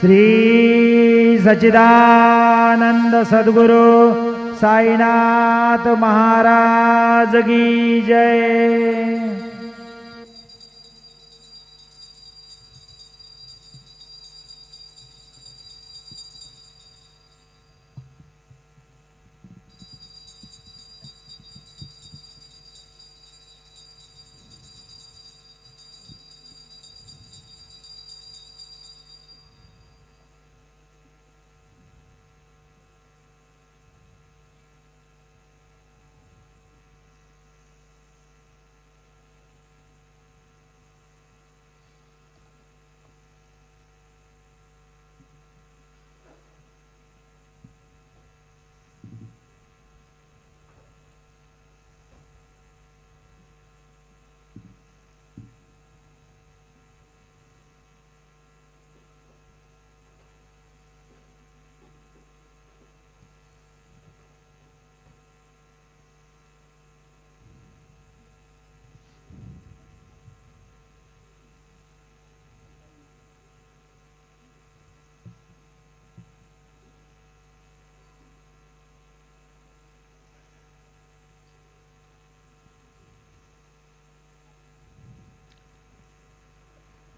श्री सच्चिदानंद सद्गुरु साईनाथ महाराज की जय।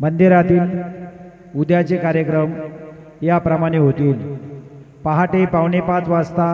मंदिरातील उद्याचे कार्यक्रम याप्रमाणे होतील। पहाटे 4:45 वाजता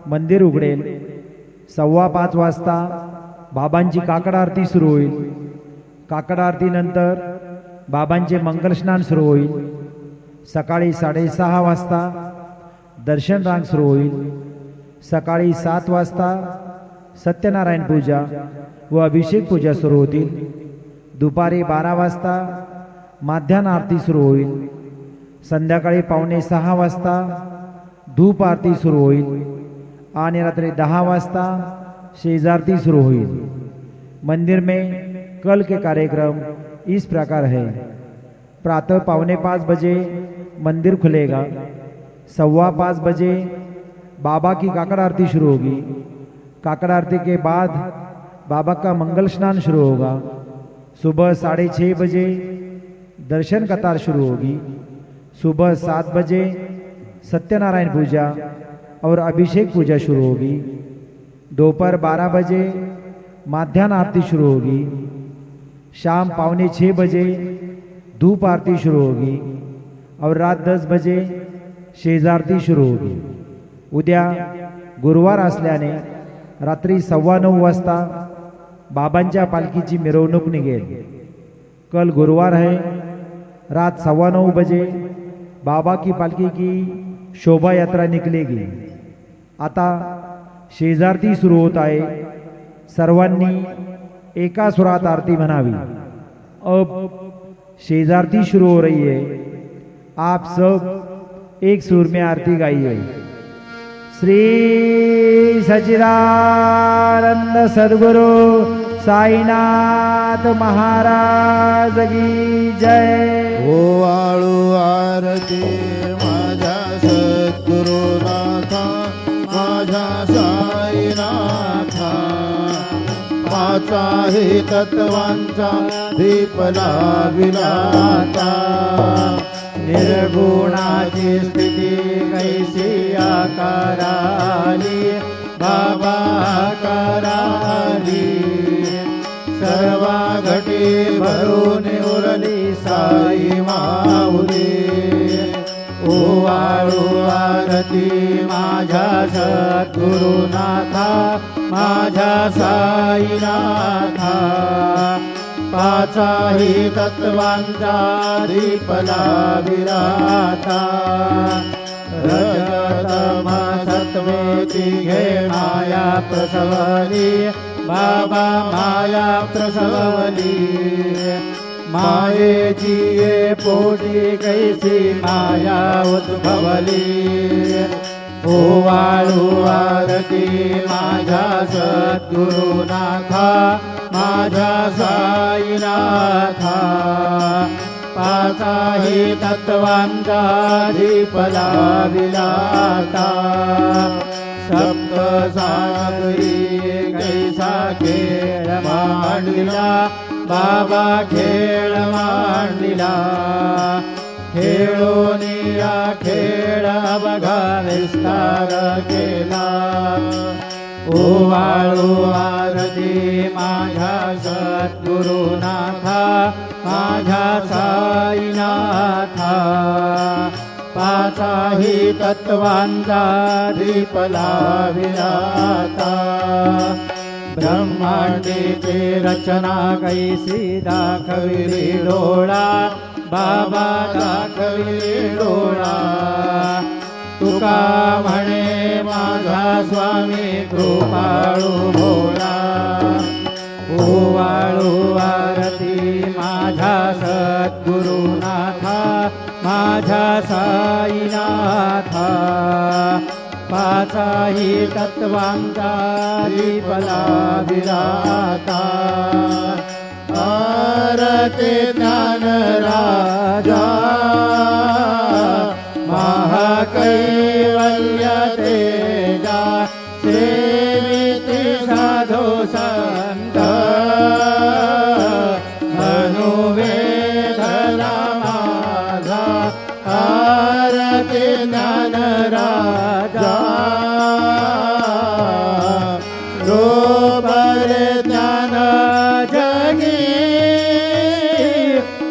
मंदिर उघडेल। 5:15 वाजता बाबांची काकड आरती सुरू होईल। काकड आरतीनंतर बाबांचे मंगलस्नान सुरू होईल। सकाळी 6:30 वाजता दर्शन रांग सुरू होईल। सकाळी 7 वाजता सत्यनारायण पूजा व अभिषेक पूजा सुरू होतील। दुपारी 12 वाजता माध्यान्ह आरती सुरू होईल। संध्याकाळी 5:45 वाजता धूप आरती सुरू होईल आणि रात्री 10 वाजता शेजारती सुरू होईल। मंदिर में कल के कार्यक्रम इस प्रकार है। प्रातः 4:45 बजे मंदिर खुलेगा। 5:15 बजे बाबा की काकड़ आरती शुरू होगी। काकड़ आरती के बाद बाबा का मंगल स्नान शुरू होगा। सुबह 6:30 बजे दर्शन कतार शुरू होगी। सुबह 7 बजे सत्यनारायण पूजा और अभिषेक पूजा शुरू होगी। दोपहर 12 बजे माध्यान्ह आरती शुरू होगी। शाम 5:45 बजे धूप आरती शुरू होगी और रात 10 बजे शेजारती शुरू होगी। उद्या गुरुवार असल्याने रात्री 9:15 वाजता बाबांच्या पालखीची मिरवणूक निघेल। कल गुरुवार है। रात 9:15 बजे बाबा की पालकी की शोभा यात्रा निकलेगी। आता शेजारती सुरू होत आहे। सर्वांनी एका सुरात आरती म्हणावी। अब शेजारती शुरू हो रही है। आप सब एक सुर में आरती गाइए। श्री सच्चिदानंद सद्गुरु साईनाथ महाराज की जय। हो आळू आरती माझ्या सद्गुरुनाथा, माझ्या साईनाथा। पाचा हे तत्वांचा दीपला विलाता। निर्गुणाची स्थिती कैसी आकाराली, बाबा आकाराली। सर्वा घटी भरून उरली साई माऊली। ओ आळू आरती माझ्या सद्गुरुनाथा, माझ्या साईनाथा। पाचाही तत्वांचा दीपला विराता। रजतम सत्वे तिघे माया प्रसवली, बाबा माया प्रसवली। मायेची ये पोटी कैसी माया उद्भवली। ओ वाळू आरती माझ्या सद्गुरुनाथा, माझ्या साईनाथा। पाचाही तत्वांचा दीपला विलाता। सप्त सागरी कैसा खेळ मांडला, बाबा खेळ मांडला। खेळोनी अवघा विस्तार केला ओवाळू आरती माझ्या सद्गुरुनाथा माझ्या साईनाथा पाचाही तत्वांचा दीप लाविला आता ब्रह्मांडीची रचना कैसी दाखविली डोळा बाबा दाखविली डोळा तुका म्हणे माझा स्वामी कृपाळू भोळा ओवाळू आरती माझ्या सद्गुरुनाथा माझ्या साईनाथा पाचाही तत्वांचा दीप लाविला आता आरती ज्ञान राजा महाकैवल्य तेजा सेविती साधो संत मनुवेदना माझा आरती ज्ञान राजा रोबरे ज्ञान जगी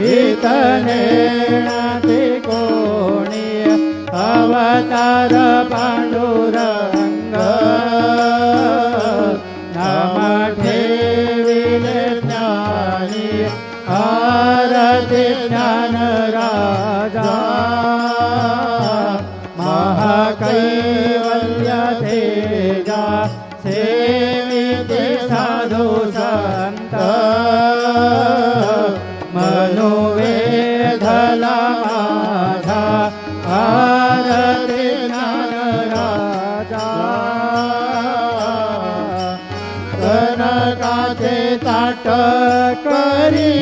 हितने कोणी अवतार पांडुरंग नाम ठेविले ज्ञानी आरती ज्ञान राजा महाकैवल्य तेजा सेविते साधु संत मनोवेधला माझा आरती ज्ञान राजा कनकाचे ताट करी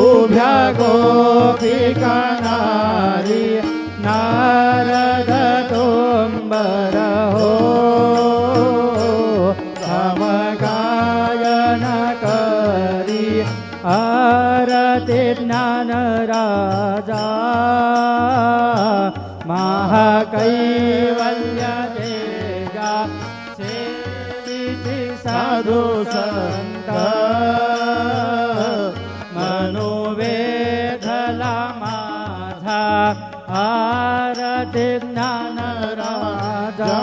उभ्या गोपिकानारी नारद तोंबर हो गायन करी आरती ज्ञान राजा महाकैवल्य तेजा सेविती साधु संत मनोवेधला माझा आरती ज्ञान राजा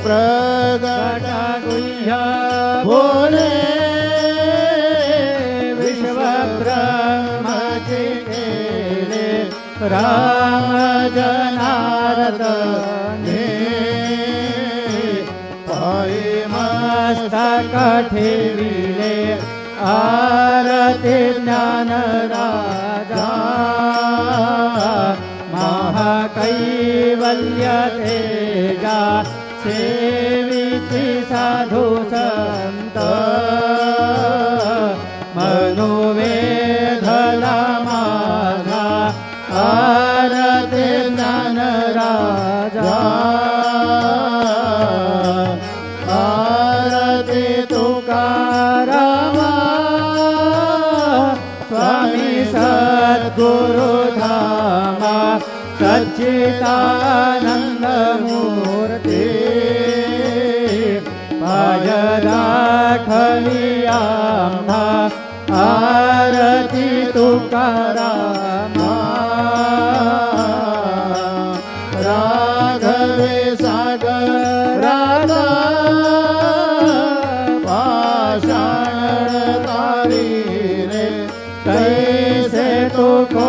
प्रगट गुह्य बोले विश्व ब्रह्मचे केले राम जनार्दने पायी मस्तक ठेविले आरती ज्ञान राजा महाकैवल्य तेजा सेविती साधु संत मनोवेधला माझा आरती ज्ञान राजा आरती तुकारामा स्वामी सद्गुरुधामा सच्चिदानंद मूर्ती पाय दाखवी आम्हा आरती तुकारामा राघवे सागराला पाषाण तारी रे कैसे तुको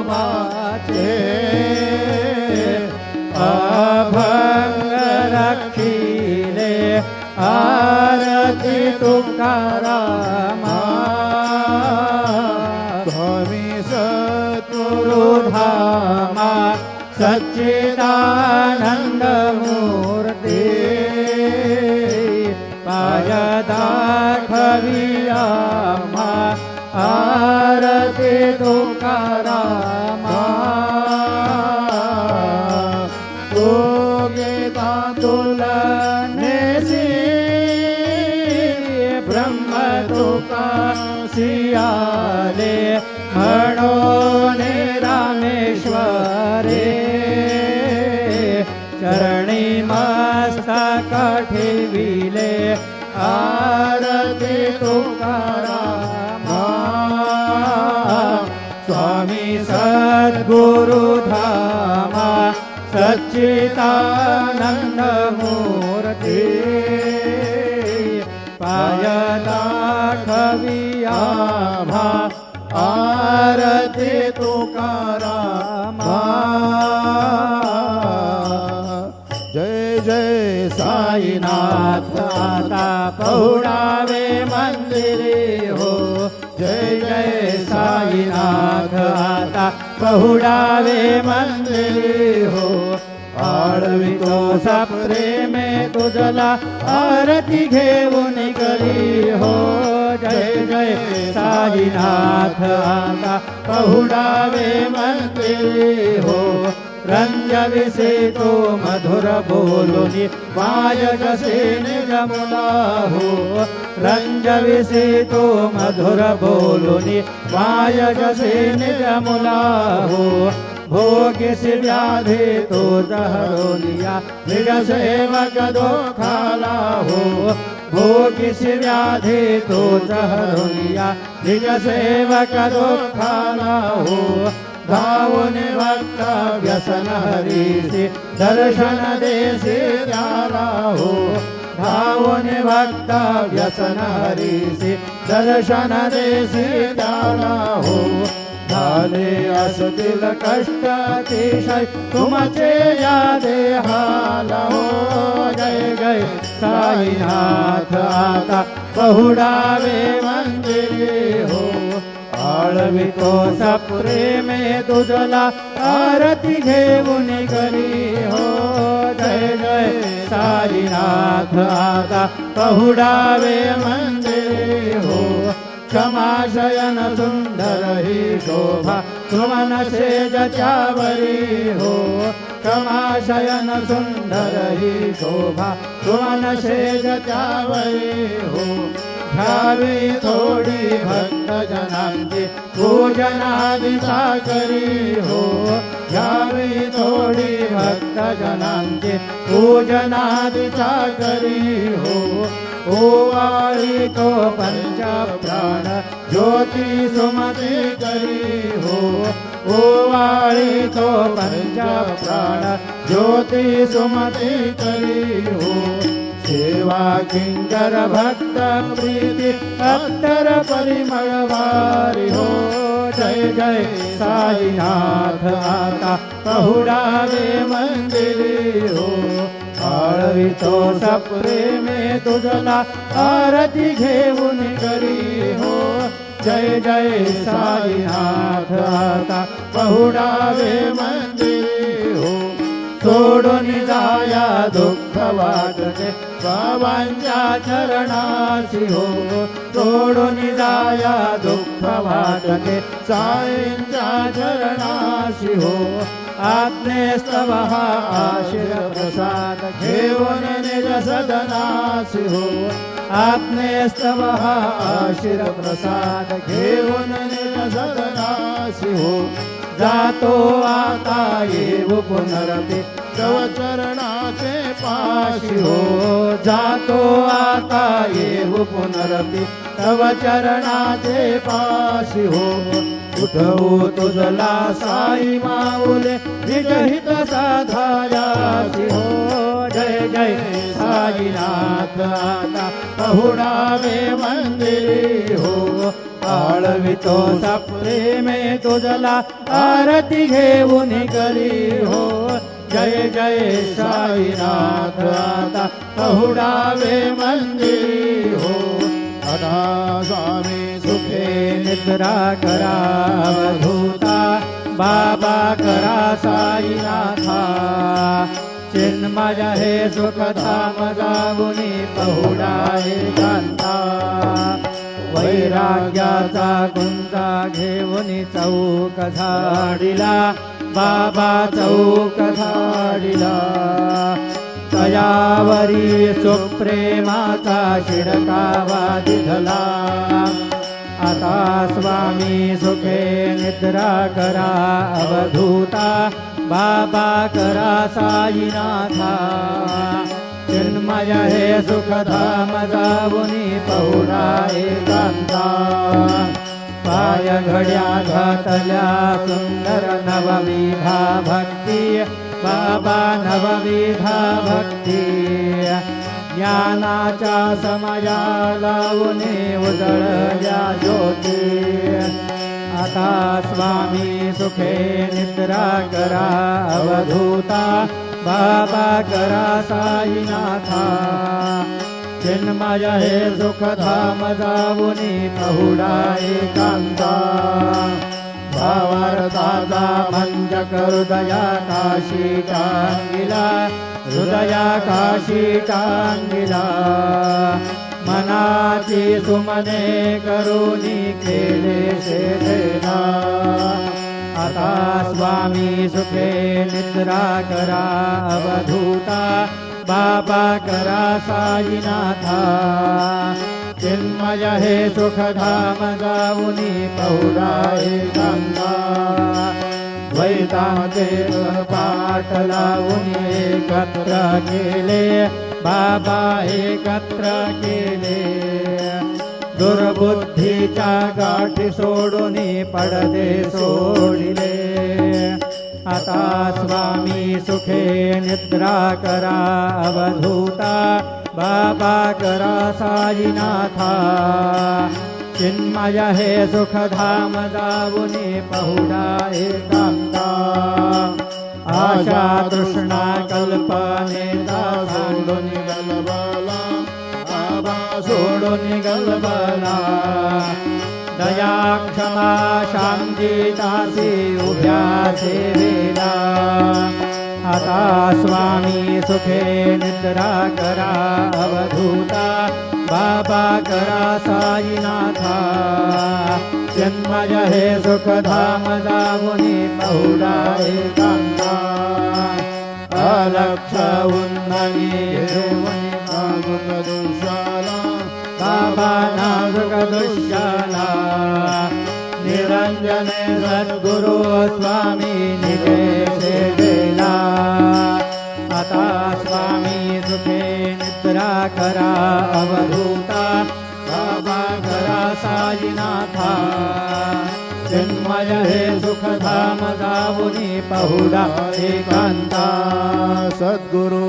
माचे अभंग रखिले आरती तुकारामा स्वामी सद्गुरुधामा सच्चिदानंद मूर्ती पाय दाखवी आम्हा आरती तुकारामा तो गीता तुलनेसी ब्रह्म तुका सियाले म्हणून ज्ञानेश्वरे चरणी मस्तक ठेविले आरती तुकारामा स्वामी सद्गुरु धामा सच्चिदानंद मूर्ती पाय दाखविया भा आरती तुकारामा जय जय साईनाथ आता पहुडावे मंदिरे हो जय जय साईनाथ आता पहुडावे मंदिरे हो आळवितो प्रेमे तुझला आरती घेऊन करी हो जय जय साईनाथ आता पहुडावे मंदिरे हो रंजविसे तो मधुर बोलुनी माय जसे निजमुला हो रंजविसे तो मधुर बोलुनी माय जसे निजमुला हो भोगिस व्याधे तो जहरोनिया निज सेवक दो खाला हो भोगिस व्याधे तो जहरोनिया निज सेवक दो खाला हो धावून भक्त व्यसन हरीसे दर्शन देसे द्याला हो धावून भक्त व्यसन हरीसे दर्शन देसे द्याला हो झाले असतील कष्ट अतिशय तुमचे या देहाला हो जय जय साईनाथ आता पहुडावे मंदिरे हो आळवितो प्रेमे तुझला आरती घेऊन करी हो जय जय साईनाथ आता पहुडावे मंदिरे हो क्षमाशयन सुंदर ही शोभा सुमन सेजच्यावरी हो क्षमाशयन सुंदर ही शोभा सुमन सेजच्यावरी हो घ्यावी थोडी भक्त जनांची पूजनादि साकरी हो घ्यावी थोडी भक्त जनांची पूजनादि साकरी हो ओवाळी तो पंच प्राण ज्योती सुमती करी हो ओवाळी तो पंच प्राण ज्योती सुमती करी हो सेवा किंकर भक्त प्रीती अत्तर परिमळ वारी हो जय जय साईनाथ आता पहुडावे मंदिरे हो आळवितो प्रेमे तुझला आरती घेऊन करी हो जय जय साईनाथ आता पहुडावे मंदिरे हो सोडून जाया दुःख वाटते बाबांच्या चरणाशी हो सोडून जाया दुःख वाटते साईंच्या चरणाशी हो आज्ञेस्तव हा आशीर प्रसाद घेऊन निज सदनासी हो आज्ञेस्तव हा आशीर प्रसाद घेऊन निज सदनासी हो जातो आता येऊ पुनरपी तव चरणाचे पाशी हो जातो आता येऊ पुनरपी तव चरणाचे पाशी हो उठवू तुझला साई माऊले निजहित साधायासी हो जय जय साईनाथ आता पहुडावे मंदिरे हो आळवितो प्रेमे तुझला आरती घेऊन करी हो जय जय साईनाथ आता पहुडावे मंदिरे हो अदा स्वामी सुखे निद्रा करावधूता बाबा करा साईनाथा चिन्मय हे सुखधाम जाऊनी पहुडाए कांता वैराग्याचा गुंजा घेऊन चौक झाडिला बाबा चौक झाडिला तयावरी सुप्रेमाचा शिडकावा दिधला आता स्वामी सुखे निद्रा करा अवधूता बाबा करा साईनाथा चिन्मय हे सुखधाम जाऊनी पहुडा एकांता पाय घड्या घातल्या सुंदर नवविधा भक्ती बाबा नवविधा भक्ती ज्ञानाच्या समया लावूने उजळल्या ज्योती आता स्वामी सुखे निद्रा करा अवधूता बाबा करा साईनाथा चिन्मय हे सुखधाम जाऊनी पहुडा एकांता भावार्थाचा मंजक हृदया काशी टांगिला हृदया काशी टांगिला मनाची सुमने करुणी केले सेवेना आता स्वामी सुखे निद्रा करा अवधूता बाबा करा साईनाथा चिन्मय हे सुखधाम जाऊनी पहुडा एकांता द्वैतादेव पाठ लावून एकत्र केले बाबा एकत्र केले दुर्बुद्धीच्या गाठी सोडून पडदे सोडिले आता स्वामी सुखे निद्रा करा अवधूता बाबा करा साईनाथा चिन्मय हे सुखधाम जाऊनी पहुडा एकांता आशा तृष्णा कल्पनेचा सोडून गलबला बाबा सोडून गलबला दया क्षमा शांती दासी उभ्या सेवेला आता स्वामी सुखे निद्रा करा अवधूता बाबा करा साईनाथा चिन्मय हे सुखधाम जाऊनी पहुडा एकांता अलक्ष उन्ननी घेऊन नाजुक दुशाला बाबा नाजुक दुशाला निरंजने सद्गुरु स्वामी निजे सेवेला आता स्वामी सुखे निद्रा करा अवधूता बाबा करा साईनाथा चिन्मय हे सुखधाम जाऊनी पहुडा एकांता सद्गुरु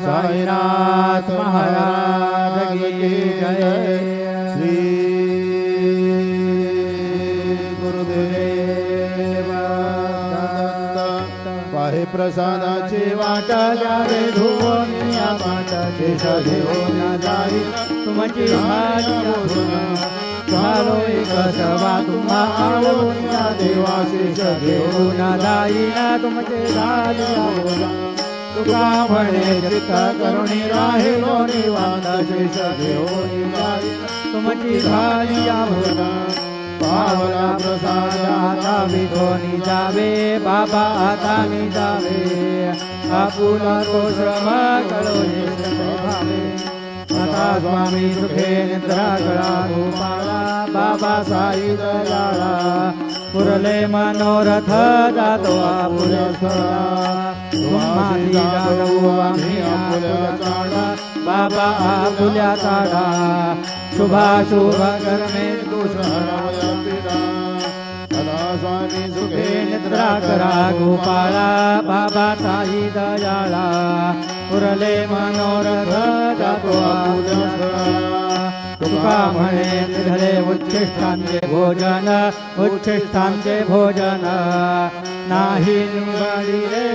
साईनाथ महाराज की जय श्री गुरुदेव दत्त पाहे प्रसादाची वाट द्यावे धुवून या पाठ शेष घेऊन जाई तुमची झालो एक सवा तुम्हा आळवून या देवा शेष घेऊन जाईना तुमचे झाले तुका म्हणे चित्त करुणी राहिलो निवांत शेष घेऊन जाईना तुमची झाली आभूना पावला प्रसाद आता विधोनी जावे बाबा आता मी जावे आपुला तो श्रम कळोनी भावे आता स्वामी सुखे निद्रा कळा गोपाळा बाबा साई दयाळा पुरले मनोरथ जातो आपुल्या स्थळा तुम्हासी जाणवू आम्ही आपुल्या चाडा बाबा आपुल्या चाडा शुभाशुभ कर्मे दुष्हरावया पिता सदा स्वामी सुखे निद्रा करा गोपाळा बाबा साई दयाळा पुरले मनोरथ जातो आपुल्या स्थळा तुका म्हणे निधले उच्छिष्टांचे भोजन नाही निवडिले